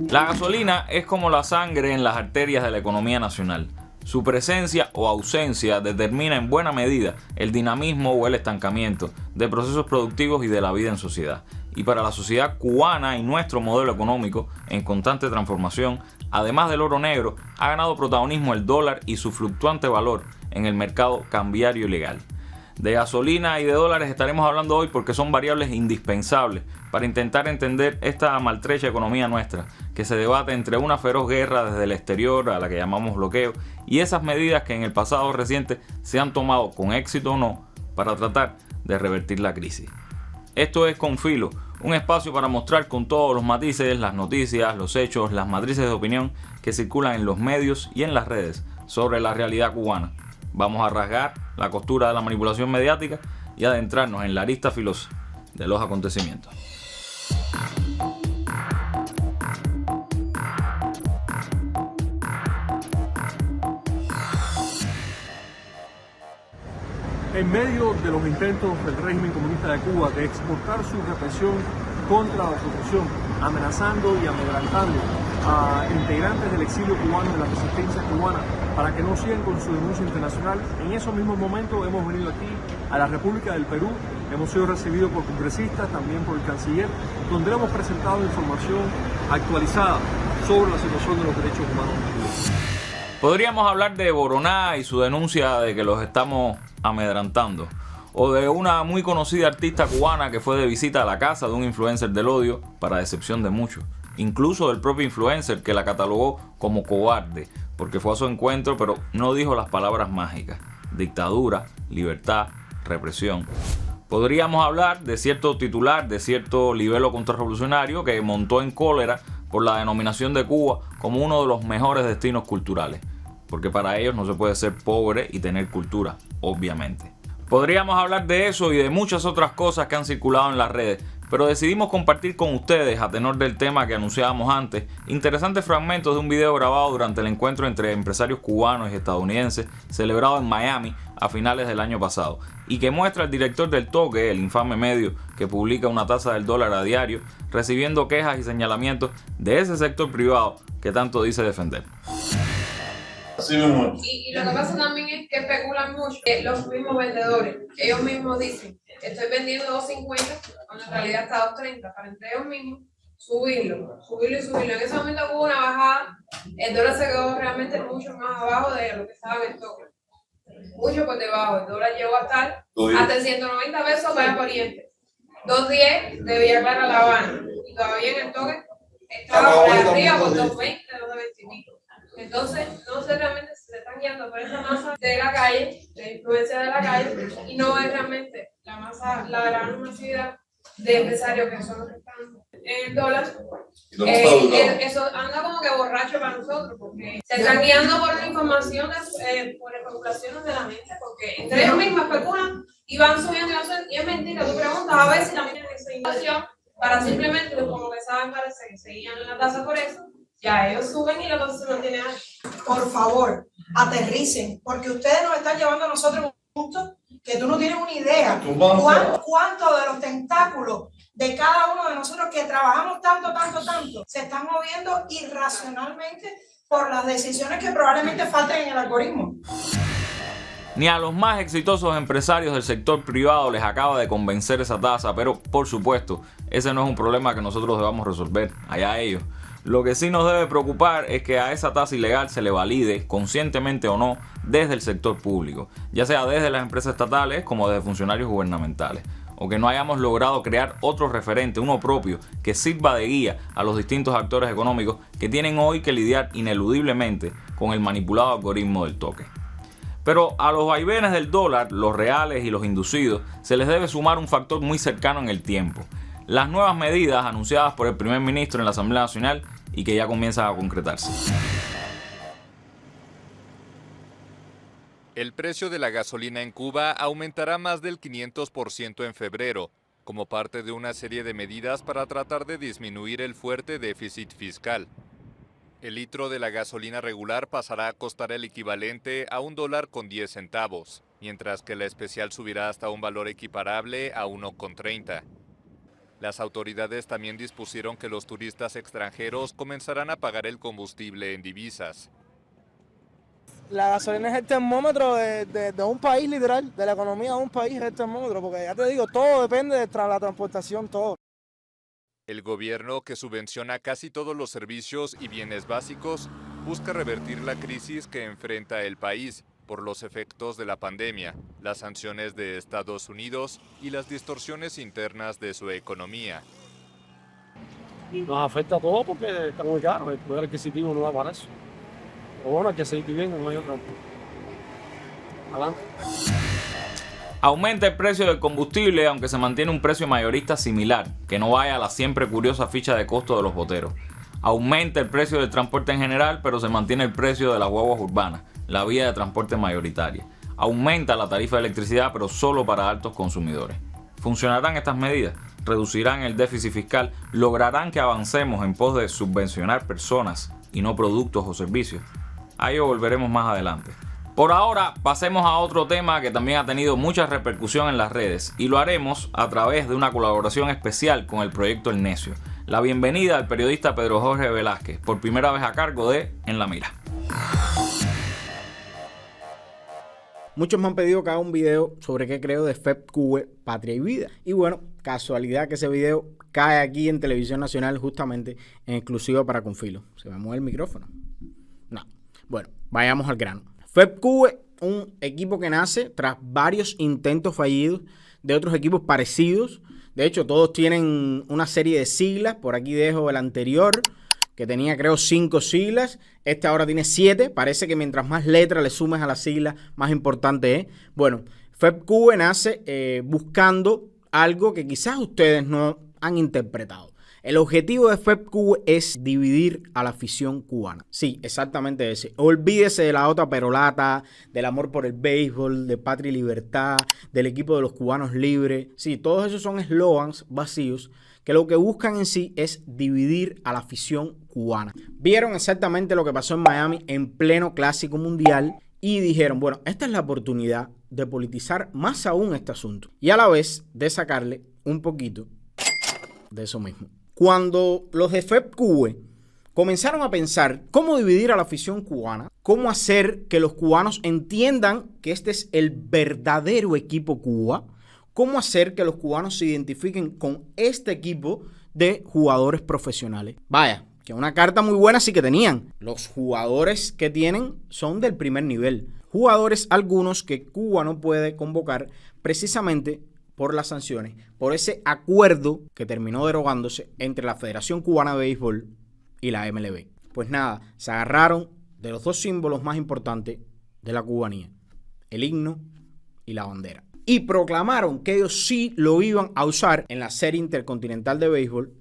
La gasolina es como la sangre en las arterias de la economía nacional. Su presencia o ausencia determina en buena medida el dinamismo o el estancamiento de procesos productivos y de la vida en sociedad. Y para la sociedad cubana y nuestro modelo económico en constante transformación, además del oro negro, ha ganado protagonismo el dólar y su fluctuante valor en el mercado cambiario ilegal. De gasolina y de dólares estaremos hablando hoy porque son variables indispensables para intentar entender esta maltrecha economía nuestra, que se debate entre una feroz guerra desde el exterior, a la que llamamos bloqueo, y esas medidas que en el pasado reciente se han tomado, con éxito o no, para tratar de revertir la crisis. Esto es Con Filo, un espacio para mostrar con todos los matices las noticias, los hechos, las matrices de opinión que circulan en los medios y en las redes sobre la realidad cubana. Vamos a rasgar la costura de la manipulación mediática y adentrarnos en la arista filosa de los acontecimientos. En medio de los intentos del régimen comunista de Cuba de exportar su represión contra la oposición, amenazando y amedrantando a integrantes del exilio cubano, de la resistencia cubana, para que no sigan con su denuncia internacional, en esos mismos momentos hemos venido aquí a la República del Perú, hemos sido recibidos por congresistas, también por el canciller, donde hemos presentado información actualizada sobre la situación de los derechos humanos en Cuba. Podríamos hablar de Boroná y su denuncia de que los estamos amedrentando, o de una muy conocida artista cubana que fue de visita a la casa de un influencer del odio, para decepción de muchos, incluso del propio influencer, que la catalogó como cobarde porque fue a su encuentro pero no dijo las palabras mágicas: dictadura, libertad, represión. Podríamos hablar de cierto titular de cierto libelo contrarrevolucionario que montó en cólera por la denominación de Cuba como uno de los mejores destinos culturales, porque para ellos no se puede ser pobre y tener cultura, obviamente. Podríamos hablar de eso y de muchas otras cosas que han circulado en las redes, pero decidimos compartir con ustedes, a tenor del tema que anunciábamos antes, interesantes fragmentos de un video grabado durante el encuentro entre empresarios cubanos y estadounidenses celebrado en Miami a finales del año pasado, y que muestra al director del Toque, el infame medio que publica una tasa del dólar a diario, recibiendo quejas y señalamientos de ese sector privado que tanto dice defender. Sí, y lo que pasa también es que especulan mucho los mismos vendedores. Ellos mismos dicen, estoy vendiendo 2.50 cuando en realidad está 2.30, para entre ellos mismos subirlo. En ese momento hubo una bajada, el dólar se quedó realmente mucho más abajo de lo que estaba en el toque. Mucho por debajo, el dólar llegó a estar hasta 190 pesos para Oriente. 2.10 de Villa Clara a La Habana, y todavía en el toque estaba por arriba por 2.20, 2.20 y pico. Entonces, no sé realmente si se están guiando por esa masa de la calle, de influencia de la calle, y no es realmente la masa, la gran masividad de empresarios que son los que están en el dólar. Eso anda como que borracho para nosotros, porque se están guiando por la información, por especulaciones de la mente, porque entre ellos mismos especulan y van subiendo y es mentira. Tú preguntas a ver si también tienen esa información para simplemente, como que saben, parece que seguían en la tasa por eso. Ya ellos suben y la cosa se mantiene ahí. Por favor, aterricen, porque ustedes nos están llevando a nosotros a un punto que tú no tienes una idea. ¿Cuánto de los tentáculos de cada uno de nosotros que trabajamos tanto, se están moviendo irracionalmente por las decisiones que probablemente falten en el algoritmo? Ni a los más exitosos empresarios del sector privado les acaba de convencer esa tasa, pero por supuesto, ese no es un problema que nosotros debamos resolver, allá ellos. Lo que sí nos debe preocupar es que a esa tasa ilegal se le valide, conscientemente o no, desde el sector público, ya sea desde las empresas estatales como desde funcionarios gubernamentales, o que no hayamos logrado crear otro referente, uno propio, que sirva de guía a los distintos actores económicos que tienen hoy que lidiar ineludiblemente con el manipulado algoritmo del toque. Pero a los vaivenes del dólar, los reales y los inducidos, se les debe sumar un factor muy cercano en el tiempo: las nuevas medidas anunciadas por el primer ministro en la Asamblea Nacional y que ya comienzan a concretarse. El precio de la gasolina en Cuba aumentará más del 500% en febrero, como parte de una serie de medidas para tratar de disminuir el fuerte déficit fiscal. El litro de la gasolina regular pasará a costar el equivalente a $1.10, mientras que la especial subirá hasta un valor equiparable a 1.30. Las autoridades también dispusieron que los turistas extranjeros comenzarán a pagar el combustible en divisas. La gasolina es el termómetro de un país, literal, de la economía de un país es el termómetro, porque ya te digo, todo depende de la transportación, todo. El gobierno, que subvenciona casi todos los servicios y bienes básicos, busca revertir la crisis que enfrenta el país por los efectos de la pandemia, las sanciones de Estados Unidos y las distorsiones internas de su economía. Nos afecta a todos porque está muy caro, el poder adquisitivo no da para eso. Pero bueno, hay que seguir viviendo, no hay otra. Adelante. Aumenta el precio del combustible, aunque se mantiene un precio mayorista similar, que no vaya a la siempre curiosa ficha de costo de los boteros. Aumenta el precio del transporte en general, pero se mantiene el precio de las guaguas urbanas, la vía de transporte mayoritaria. Aumenta la tarifa de electricidad, pero solo para altos consumidores. ¿Funcionarán estas medidas? ¿Reducirán el déficit fiscal? ¿Lograrán que avancemos en pos de subvencionar personas y no productos o servicios? A ello volveremos más adelante. Por ahora, pasemos a otro tema que también ha tenido mucha repercusión en las redes, y lo haremos a través de una colaboración especial con el proyecto El Necio. La bienvenida al periodista Pedro Jorge Velázquez, por primera vez a cargo de En la Mira. Muchos me han pedido que haga un video sobre qué creo de FEPCUBE, Patria y Vida. Y bueno, casualidad que ese video cae aquí en Televisión Nacional justamente en exclusiva para Confilo. ¿Se me mueve el micrófono? No. Bueno, vayamos al grano. FEPCUBE, un equipo que nace tras varios intentos fallidos de otros equipos parecidos. De hecho, todos tienen una serie de siglas. Por aquí dejo el anterior, que tenía creo 5 siglas. Este ahora tiene 7. Parece que mientras más letras le sumes a la sigla, más importante es. Bueno, FEPCUBE nace buscando algo que quizás ustedes no han interpretado. El objetivo de FEPCUBE es dividir a la afición cubana. Sí, exactamente ese. Olvídese de la otra perolata, del amor por el béisbol, de Patria y Libertad, del equipo de los cubanos libres. Sí, todos esos son eslogans vacíos que lo que buscan en sí es dividir a la afición cubana. Vieron exactamente lo que pasó en Miami en pleno Clásico Mundial y dijeron, bueno, esta es la oportunidad de politizar más aún este asunto y a la vez de sacarle un poquito de eso mismo. Cuando los de FEPCUBE comenzaron a pensar cómo dividir a la afición cubana, cómo hacer que los cubanos entiendan que este es el verdadero equipo Cuba, cómo hacer que los cubanos se identifiquen con este equipo de jugadores profesionales. Vaya, que una carta muy buena sí que tenían. Los jugadores que tienen son del primer nivel. Jugadores algunos que Cuba no puede convocar precisamente por las sanciones, por ese acuerdo que terminó derogándose entre la Federación Cubana de Béisbol y la MLB. Pues nada, se agarraron de los dos símbolos más importantes de la cubanía, el himno y la bandera. Y proclamaron que ellos sí lo iban a usar en la Serie Intercontinental de Béisbol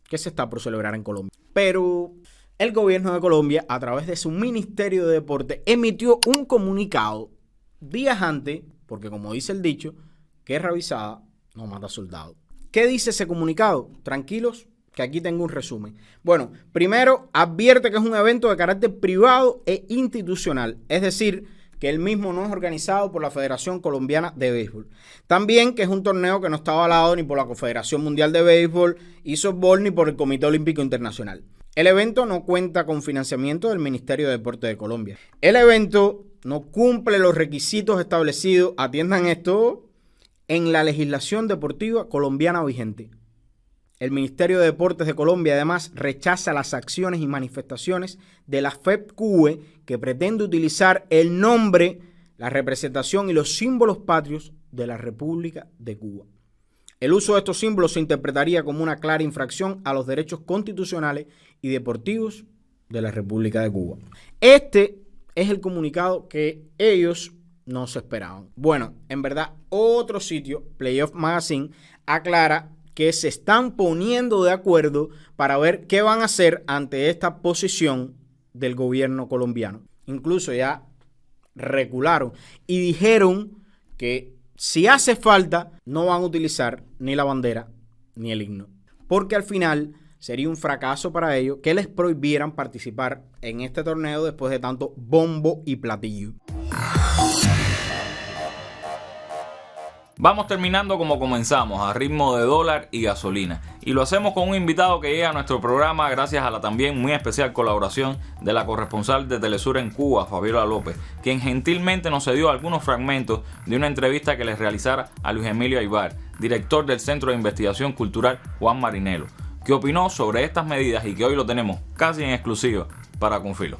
que se está por celebrar en Colombia. Pero el gobierno de Colombia, a través de su Ministerio de Deporte, emitió un comunicado días antes, porque como dice el dicho, guerra avisada no mata soldado. ¿Qué dice ese comunicado? Tranquilos, que aquí tengo un resumen. Bueno, primero advierte que es un evento de carácter privado e institucional, es decir, que el mismo no es organizado por la Federación Colombiana de Béisbol. También que es un torneo que no está avalado ni por la Confederación Mundial de Béisbol y Softball ni por el Comité Olímpico Internacional. El evento no cuenta con financiamiento del Ministerio de Deporte de Colombia. El evento no cumple los requisitos establecidos, atiendan esto, en la legislación deportiva colombiana vigente. El Ministerio de Deportes de Colombia además rechaza las acciones y manifestaciones de la FEPCUBE que pretende utilizar el nombre, la representación y los símbolos patrios de la República de Cuba. El uso de estos símbolos se interpretaría como una clara infracción a los derechos constitucionales y deportivos de la República de Cuba. Este es el comunicado que ellos no se esperaban. Bueno, en verdad, otro sitio, Playoff Magazine, aclara que se están poniendo de acuerdo para ver qué van a hacer ante esta posición del gobierno colombiano. Incluso ya recularon y dijeron que si hace falta no van a utilizar ni la bandera ni el himno, porque al final sería un fracaso para ellos que les prohibieran participar en este torneo después de tanto bombo y platillo. Vamos terminando como comenzamos, a ritmo de dólar y gasolina. Y lo hacemos con un invitado que llega a nuestro programa gracias a la también muy especial colaboración de la corresponsal de Telesur en Cuba, Fabiola López, quien gentilmente nos cedió algunos fragmentos de una entrevista que les realizara a Luis Emilio Aybar, director del Centro de Investigación Cultural Juan Marinelo, que opinó sobre estas medidas y que hoy lo tenemos casi en exclusiva para Confilo.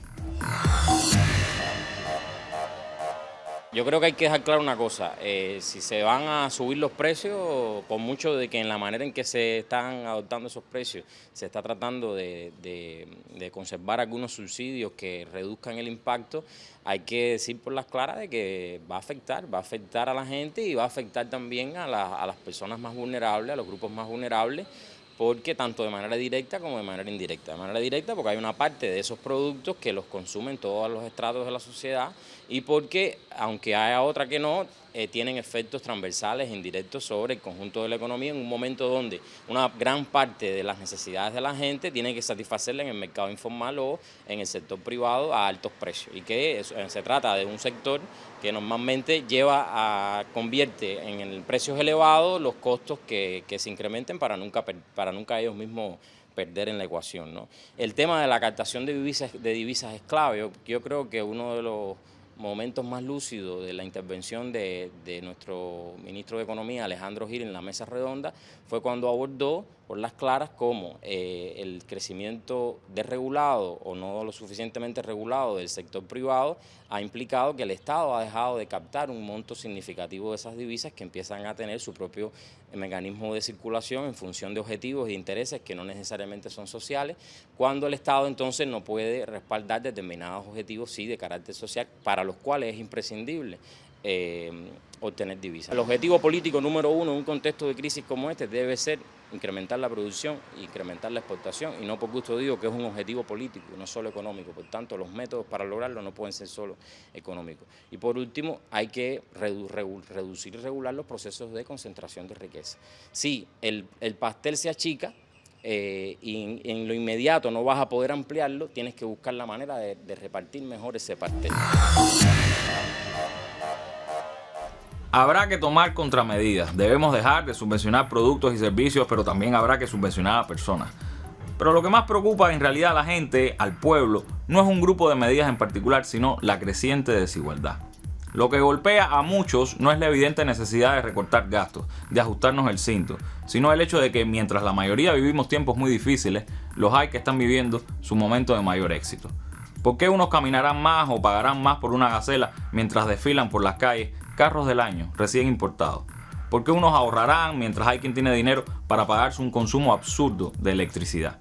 Yo creo que hay que dejar claro una cosa, si se van a subir los precios, por mucho de que en la manera en que se están adoptando esos precios se está tratando de conservar algunos subsidios que reduzcan el impacto, hay que decir por las claras de que va a afectar a la gente y va a afectar también a las personas más vulnerables, a los grupos más vulnerables, porque tanto de manera directa como de manera indirecta. De manera directa porque hay una parte de esos productos que los consumen todos los estratos de la sociedad y porque, aunque haya otra que no, tienen efectos transversales e indirectos sobre el conjunto de la economía en un momento donde una gran parte de las necesidades de la gente tiene que satisfacerla en el mercado informal o en el sector privado a altos precios y que se trata de un sector que normalmente convierte en precios elevados los costos que se incrementen para nunca ellos mismos perder en la ecuación, ¿no? El tema de la captación de divisas es clave. Yo creo que uno de los momentos más lúcidos de la intervención de nuestro ministro de Economía, Alejandro Gil, en la mesa redonda, fue cuando abordó por las claras cómo el crecimiento desregulado o no lo suficientemente regulado del sector privado ha implicado que el Estado ha dejado de captar un monto significativo de esas divisas que empiezan a tener su propio mecanismo de circulación en función de objetivos e intereses que no necesariamente son sociales, cuando el Estado entonces no puede respaldar determinados objetivos sí de carácter social para los cuales es imprescindible obtener divisas. El objetivo político número uno en un contexto de crisis como este debe ser incrementar la producción, incrementar la exportación, y no por gusto digo que es un objetivo político, no solo económico. Por tanto, los métodos para lograrlo no pueden ser solo económicos. Y por último, hay que reducir y regular los procesos de concentración de riqueza. Si el pastel se achica, y en lo inmediato no vas a poder ampliarlo, tienes que buscar la manera de repartir mejor ese pastel. Habrá que tomar contramedidas, debemos dejar de subvencionar productos y servicios, pero también habrá que subvencionar a personas. Pero lo que más preocupa en realidad a la gente, al pueblo, no es un grupo de medidas en particular, sino la creciente desigualdad. Lo que golpea a muchos no es la evidente necesidad de recortar gastos, de ajustarnos el cinto, sino el hecho de que mientras la mayoría vivimos tiempos muy difíciles, los hay que están viviendo su momento de mayor éxito. ¿Por qué unos caminarán más o pagarán más por una gacela mientras desfilan por las calles carros del año recién importados? ¿Por qué unos ahorrarán mientras hay quien tiene dinero para pagarse un consumo absurdo de electricidad?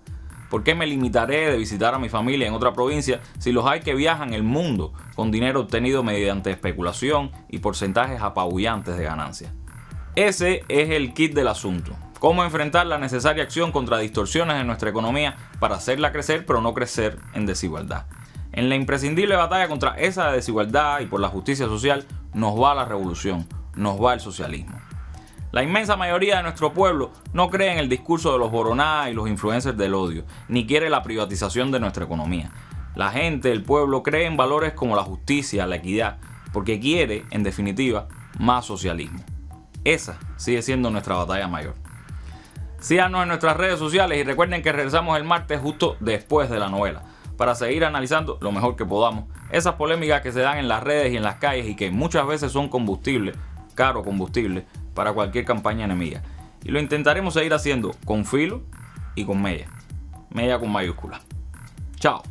¿Por qué me limitaré de visitar a mi familia en otra provincia si los hay que viajan el mundo con dinero obtenido mediante especulación y porcentajes apabullantes de ganancias? Ese es el kit del asunto. Cómo enfrentar la necesaria acción contra distorsiones en nuestra economía para hacerla crecer pero no crecer en desigualdad. En la imprescindible batalla contra esa desigualdad y por la justicia social nos va la revolución, nos va el socialismo. La inmensa mayoría de nuestro pueblo no cree en el discurso de los boroná y los influencers del odio, ni quiere la privatización de nuestra economía. La gente, el pueblo, cree en valores como la justicia, la equidad, porque quiere, en definitiva, más socialismo. Esa sigue siendo nuestra batalla mayor. Síganos en nuestras redes sociales y recuerden que regresamos el martes justo después de la novela, para seguir analizando lo mejor que podamos esas polémicas que se dan en las redes y en las calles y que muchas veces son combustible, caro combustible, para cualquier campaña enemiga. Y lo intentaremos seguir haciendo con filo y con mella. Mella con mayúscula. Chao.